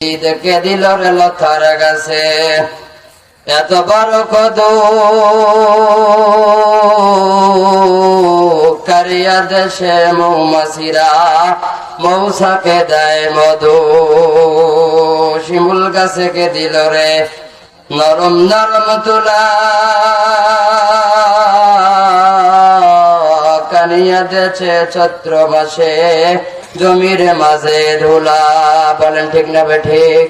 দেখে দিল রে লতার গাছে এত বড় কদু কারিয়া দেশে মৌমাছিরা মৌসাকে দেয় মধু। শিমুল গাছে কে দিল রে নরম নরম তুলা কানিয়া দেশে চৈত্র মাসে জমির মাঝে ধুলা। বলেন ঠিক না ঠিক?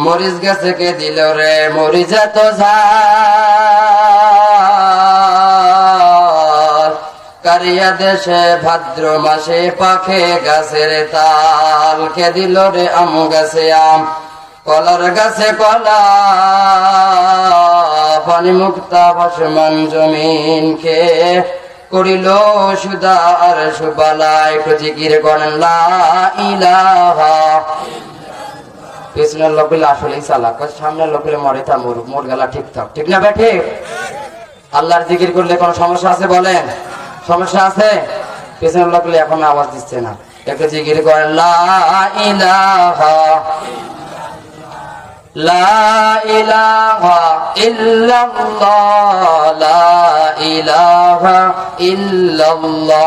মরিচ গাছে কে দিল রে মরিচ এত ঝাল কারিয়া দেশে ভাদ্র মাসে পাখে গাছের তাল। কে দিল রে আম গাছে আম কলার গাছে কলা পানি মুক্তা ভাসমান জমিন কে করিল সুদা আর সুবালা। একটু জিকির করেন লা ইলাহা। পিছনের লোকগুলো আসলেই চালাক, সামনের লোকগুলো মরে তা মরুক, মোর গেলা ঠিক থাক। ঠিক না ভাই ঠিক? আল্লাহর জিকির করলে কোনো সমস্যা আছে? বলেন সমস্যা আছে? পিছনের লোকগুলো এখন আওয়াজ দিচ্ছে না। একটু জিকির করেন লা ইলাহা লা ইলাহা ইল্লাল্লাহ লা ইলাহা ইল্লাল্লাহ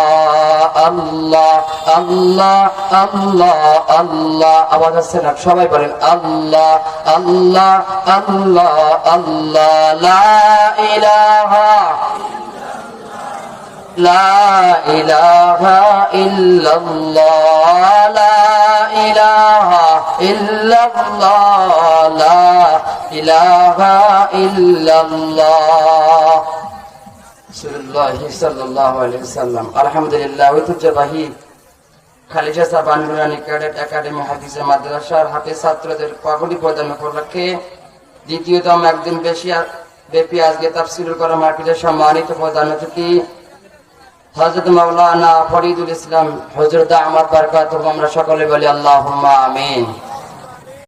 আল্লাহ আল্লাহ আল্লাহ আল্লাহ। আওয়াজ আসছে না? সবাই বলেন আল্লাহ আল্লাহ আল্লাহ আল্লাহ। লা ইলাহা লা ইলাহা ইল্লাল্লাহ লা ইলাহা ইল্লাল্লাহ লা ইলাহা ইল্লাল্লাহ। রাসূলুল্লাহ সাল্লাল্লাহু আলাইহি ওয়াসাল্লাম। আলহামদুলিল্লাহ ঐতিহ্যবাহী খালিশা সাবানুরানী ক্যাডেট একাডেমি হাদিস মাদ্রাসার হাফেজ ছাত্রদের পাগড়ি প্রদান উপলক্ষে দ্বিতীয়তম একদিন ব্যাপী আজকে তাফসীর করা মাহফিলের সম্মানিত প্রধান অতিথি হযরত মাওলানা ফরিদুল ইসলাম হুজুর দামাত বারাকাতুহু। আমরা সকলে বলি আল্লাহুম্মা আমিন।